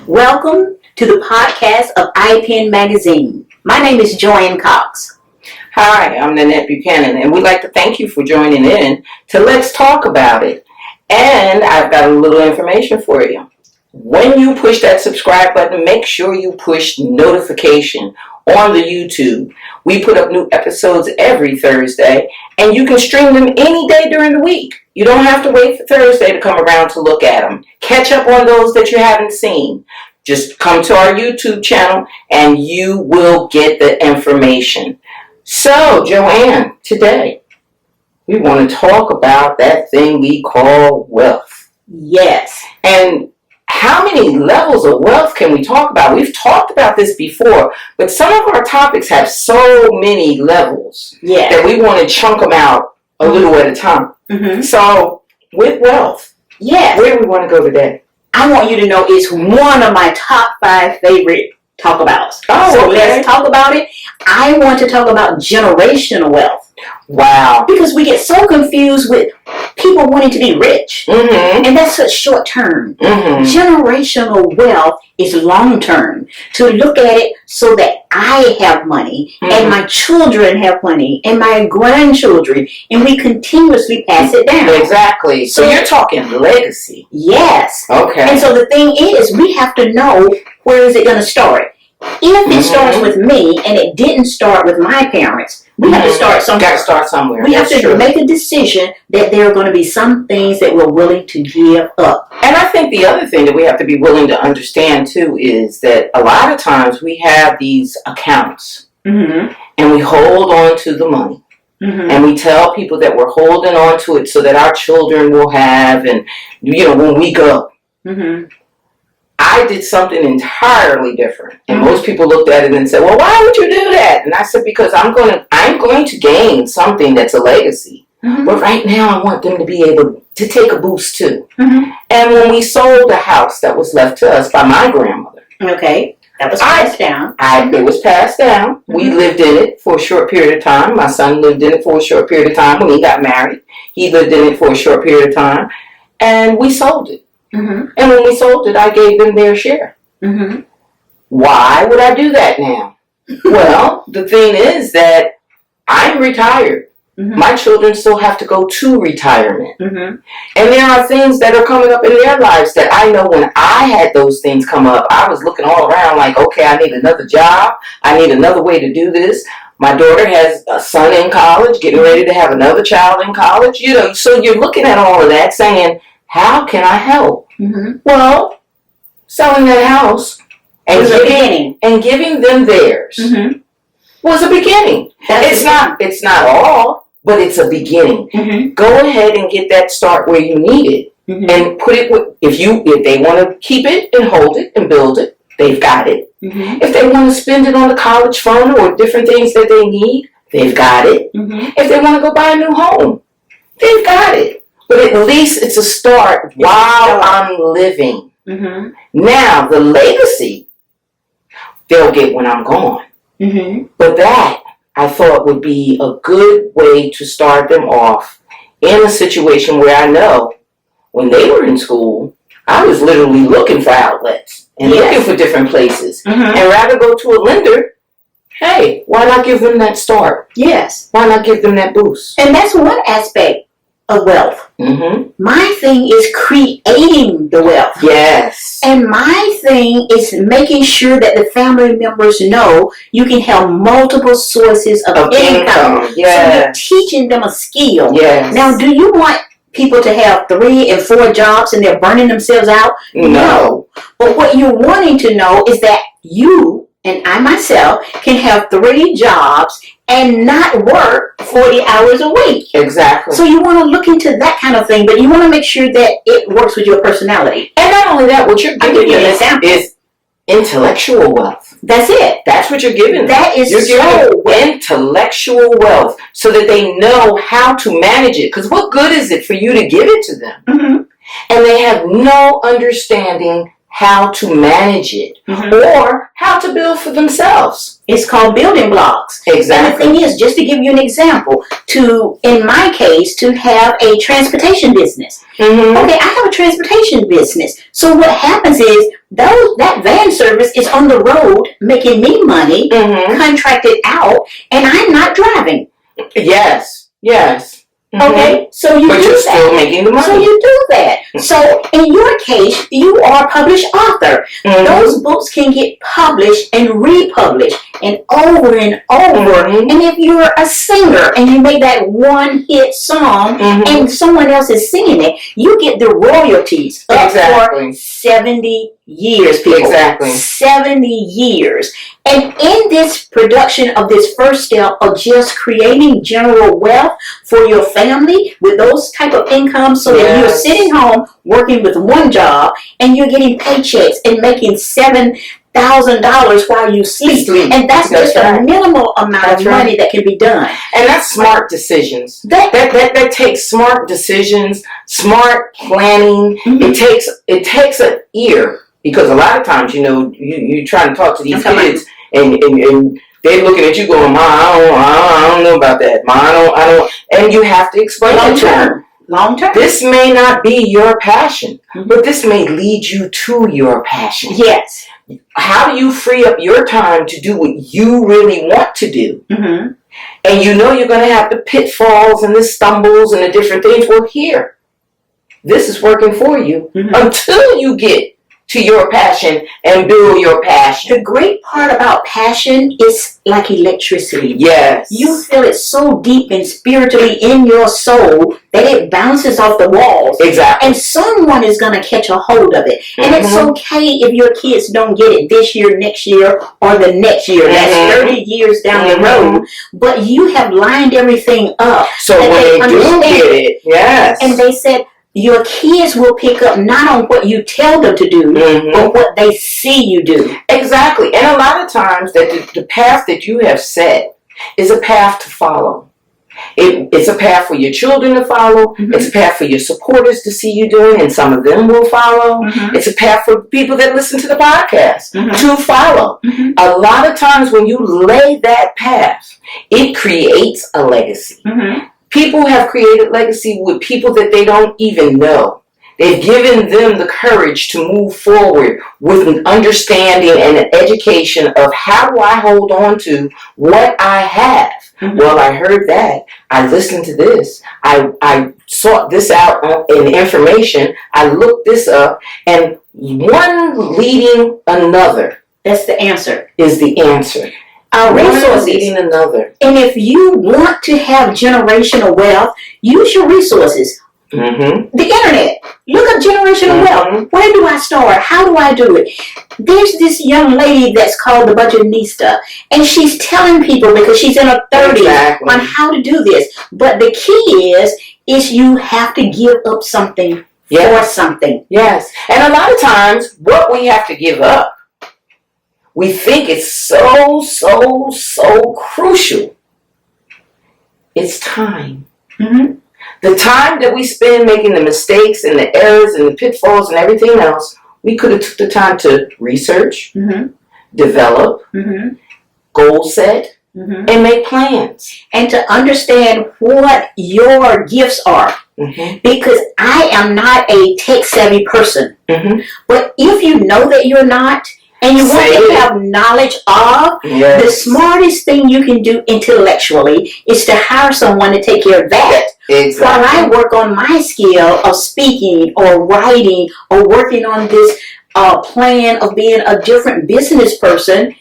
Welcome to the podcast of iPen Magazine. My name is Joanne Cox. Hi, I'm Nanette Buchanan, and we'd like to thank you for joining in to Let's Talk About It. And I've got a little information for you. When you push that subscribe button, make sure you push notification on the YouTube. We put up new episodes every Thursday, and you can stream them any day during the week. You don't have to wait for Thursday to come around to look at them. Catch up on those that you haven't seen. Just come to our YouTube channel, and you will get the information. So, Joanne, today we want to talk about that thing we call wealth. Yes. And how many levels of wealth can we talk about? We've talked about this before, but some of our topics have so many levels that we want to chunk them out a little at a time. Mm-hmm. So, with wealth, where do we want to go today? I want you to know it's one of my top 5 favorite talk abouts. So let's talk about it. I want to talk about generational wealth. Wow. Because we get so confused with people wanting to be rich. Mm-hmm. And that's such short term. Mm-hmm. Generational wealth is long term. To look at it so that I have money and my children have money and my grandchildren, and we continuously pass it down. Exactly. So you're talking legacy. Yes. Okay. And so the thing is, we have to know, where is it going to start? If it starts with me and it didn't start with my parents, we have to start somewhere. Got to start somewhere. We have to make a decision that there are going to be some things that we're willing to give up. And I think the other thing that we have to be willing to understand too is that a lot of times we have these accounts and we hold on to the money. And we tell people that we're holding on to it so that our children will have, and when we go. I did something entirely different. And most people looked at it and said, well, why would you do that? And I said, because I'm going to gain something that's a legacy. But right now I want them to be able to take a boost too. And when we sold the house that was left to us by my grandmother. Okay. That was passed down. It was passed down. We lived in it for a short period of time. My son lived in it for a short period of time when he got married. He lived in it for a short period of time. And we sold it. And when we sold it, I gave them their share. Why would I do that now? Well, the thing is that I'm retired. My children still have to go to retirement. And there are things that are coming up in their lives that I know when I had those things come up, I was looking all around like, okay, I need another job. I need another way to do this. My daughter has a son in college, getting ready to have another child in college. So you're looking at all of that saying, how can I help? Well, selling that house and giving them theirs was a beginning. It's not all, but it's a beginning. Go ahead and get that start where you need it, and put it if they want to keep it and hold it and build it, they've got it. If they want to spend it on the college fund or different things that they need, they've got it. If they want to go buy a new home, they've got it. But at least it's a start while I'm living. Now, the legacy, they'll get when I'm gone. But that, I thought, would be a good way to start them off in a situation where I know when they were in school, I was literally looking for outlets and looking for different places. And rather go to a lender, hey, why not give them that start? Yes. Why not give them that boost? And that's one aspect of wealth. My thing is creating the wealth. Yes. And my thing is making sure that the family members know you can have multiple sources of income. Yes. So you're teaching them a skill. Yes. Now, do you want people to have 3 and 4 jobs and they're burning themselves out? No. But what you're wanting to know is that you and I myself can have 3 jobs and not work 40 hours a week. Exactly. So you want to look into that kind of thing, but you want to make sure that it works with your personality. And not only that, what you're giving them is intellectual wealth. That's it. That's what you're giving them. That is you're giving intellectual wealth so that they know how to manage it. Because what good is it for you to give it to them? And they have no understanding how to manage it or how to build for themselves. It's called building blocks. Exactly. And the thing is, just to give you an example, in my case, to have a transportation business. Okay, I have a transportation business. So what happens is that van service is on the road making me money, contracted out, and I'm not driving. Yes. Okay, so you but do you're that. Still making the money. So you do that. So in your case, you are a published author. Those books can get published and republished and over and over. And if you're a singer and you make that one hit song and someone else is singing it, you get the royalties up for 70 years, people. Exactly. 70 years. And in this production of this first step of just creating general wealth for your family with those type of incomes, so that you're sitting home working with one job and you're getting paychecks and making $7,000 while you sleep. And that's just a minimal amount of money that can be done. And that's smart decisions. That takes smart decisions, smart planning. It takes an ear, because a lot of times, you try to talk to these kids and they're looking at you going, "Ma, I don't know about that. Ma, I don't." And you have to explain it to them. Long term. This may not be your passion, but this may lead you to your passion. Yes. How do you free up your time to do what you really want to do? And you're going to have the pitfalls and the stumbles and the different things. Well, here, this is working for you until you get to your passion and build your passion. The great part about passion is like electricity. Yes. You feel it so deep and spiritually in your soul that it bounces off the walls. Exactly. And someone is going to catch a hold of it. And it's okay if your kids don't get it this year, next year, or the next year. That's 30 years down the road. But you have lined everything up. So when they do get it, yes. And they said, your kids will pick up not on what you tell them to do, but what they see you do. Exactly. And a lot of times that the path that you have set is a path to follow. It's a path for your children to follow. It's a path for your supporters to see you doing, and some of them will follow. It's a path for people that listen to the podcast to follow. A lot of times when you lay that path, it creates a legacy. People have created legacy with people that they don't even know. They've given them the courage to move forward with an understanding and an education of how do I hold on to what I have. Well, I heard that. I listened to this. I sought this out in information. I looked this up. And one leading another. That's the answer. Is the answer. Our resources. Leading another. And if you want to have generational wealth, use your resources. The internet. Look up generational wealth. Where do I start? How do I do it? There's this young lady that's called the Budgetnista, and she's telling people, because she's in her 30s, on how to do this. But the key is you have to give up something for something. Yes. And a lot of times, what we have to give up, we think it's so crucial. It's time. The time that we spend making the mistakes and the errors and the pitfalls and everything else, we could have took the time to research, develop, goal set, and make plans. And to understand what your gifts are. Because I am not a tech-savvy person. But if you know that you're not, and you want to have knowledge of, the smartest thing you can do intellectually is to hire someone to take care of that. While I work on my skill of speaking or writing or working on this plan of being a different business person,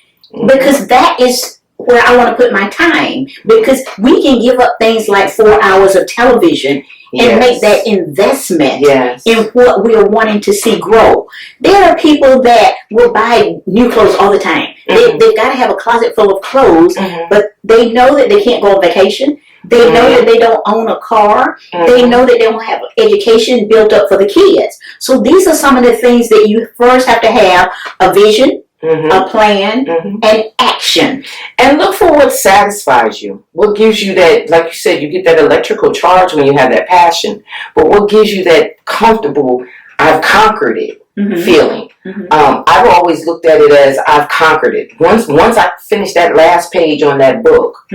because that is where I want to put my time. Because we can give up things like 4 hours of television and make that investment in what we are wanting to see grow. There are people that will buy new clothes all the time. They've got to have a closet full of clothes, but they know that they can't go on vacation. They know that they don't own a car. They know that they don't have education built up for the kids. So these are some of the things that you first have to have: a vision, a plan, and action. And look for what satisfies you. What gives you that, like you said, you get that electrical charge when you have that passion. But what gives you that comfortable, I've conquered it. feeling. I've always looked at it as I've conquered it. Once I finish that last page on that book,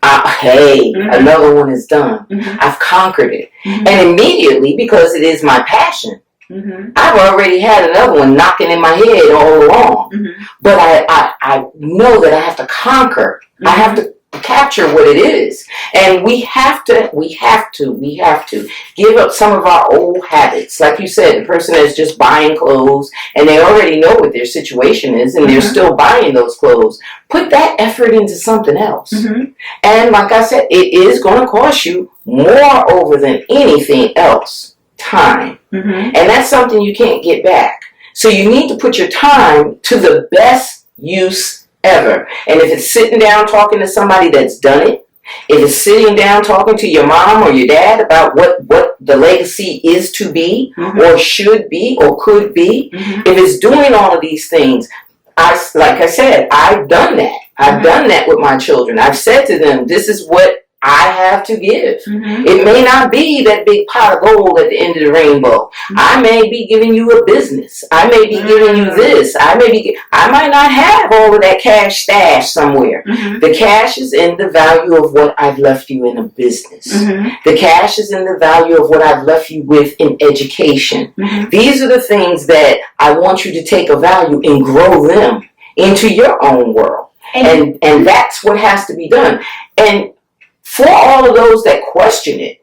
another one is done. I've conquered it. And immediately, because it is my passion, I've already had another one knocking in my head all along. But I know that I have to conquer. I have to capture what it is. And we have to give up some of our old habits. Like you said, the person that's just buying clothes and they already know what their situation is and they're still buying those clothes. Put that effort into something else. And like I said, it is going to cost you more over than anything else. Time. And that's something you can't get back. So you need to put your time to the best use ever. And if it's sitting down talking to somebody that's done it, if it's sitting down talking to your mom or your dad about what the legacy is to be or should be or could be, if it's doing all of these things, like I said, I've done that. I've done that with my children. I've said to them, this is what I have to give. It may not be that big pot of gold at the end of the rainbow. I may be giving you a business. I may be giving you this. I might not have all of that cash stashed somewhere. The cash is in the value of what I've left you in a business. The cash is in the value of what I've left you with in education. These are the things that I want you to take a value and grow them into your own world. And that's what has to be done. And for all of those that question it,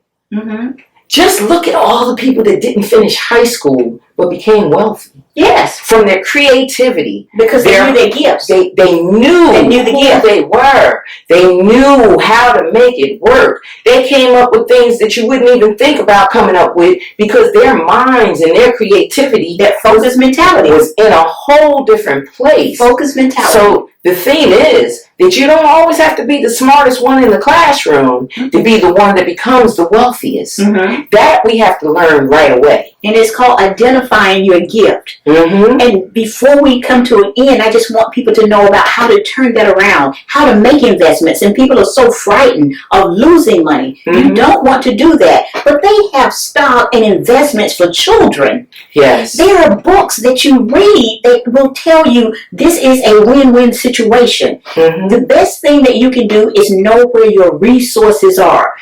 just look at all the people that didn't finish high school but became wealthy. Yes. From their creativity. Because they knew their gifts. They knew the gift. They were. They knew how to make it work. They came up with things that you wouldn't even think about coming up with because their minds and their creativity, that focus mentality, was in a whole different place. Focus mentality. So the thing is that you don't always have to be the smartest one in the classroom to be the one that becomes the wealthiest. That we have to learn right away. And it's called identifying your gift. And before we come to an end, I just want people to know about how to turn that around, how to make investments. And people are so frightened of losing money. You don't want to do that. But they have stock and investments for children. Yes. There are books that you read that will tell you this is a win-win situation. The best thing that you can do is know where your resources are.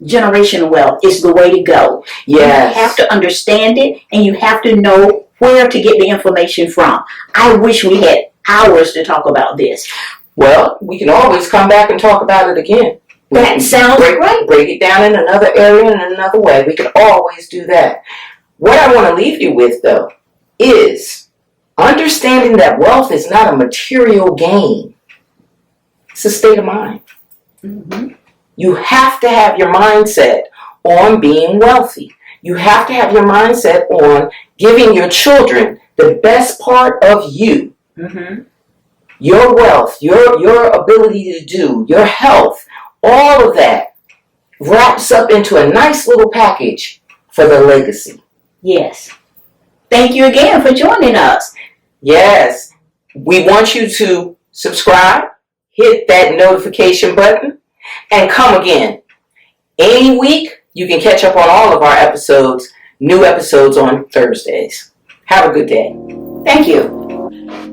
Generational wealth is the way to go. Yes. You have to understand it and you have to know where to get the information from. I wish we had hours to talk about this. Well, we can always come back and talk about it again. That sounds great. Break it down in another area in another way. We can always do that. What I want to leave you with, though, is understanding that wealth is not a material gain. It's a state of mind. You have to have your mindset on being wealthy. You have to have your mindset on giving your children the best part of you. Your wealth, your ability to do, your health, all of that wraps up into a nice little package for the legacy. Yes. Thank you again for joining us. Yes. We want you to subscribe, hit that notification button, and come again. Any week, you can catch up on all of our episodes, new episodes on Thursdays. Have a good day. Thank you.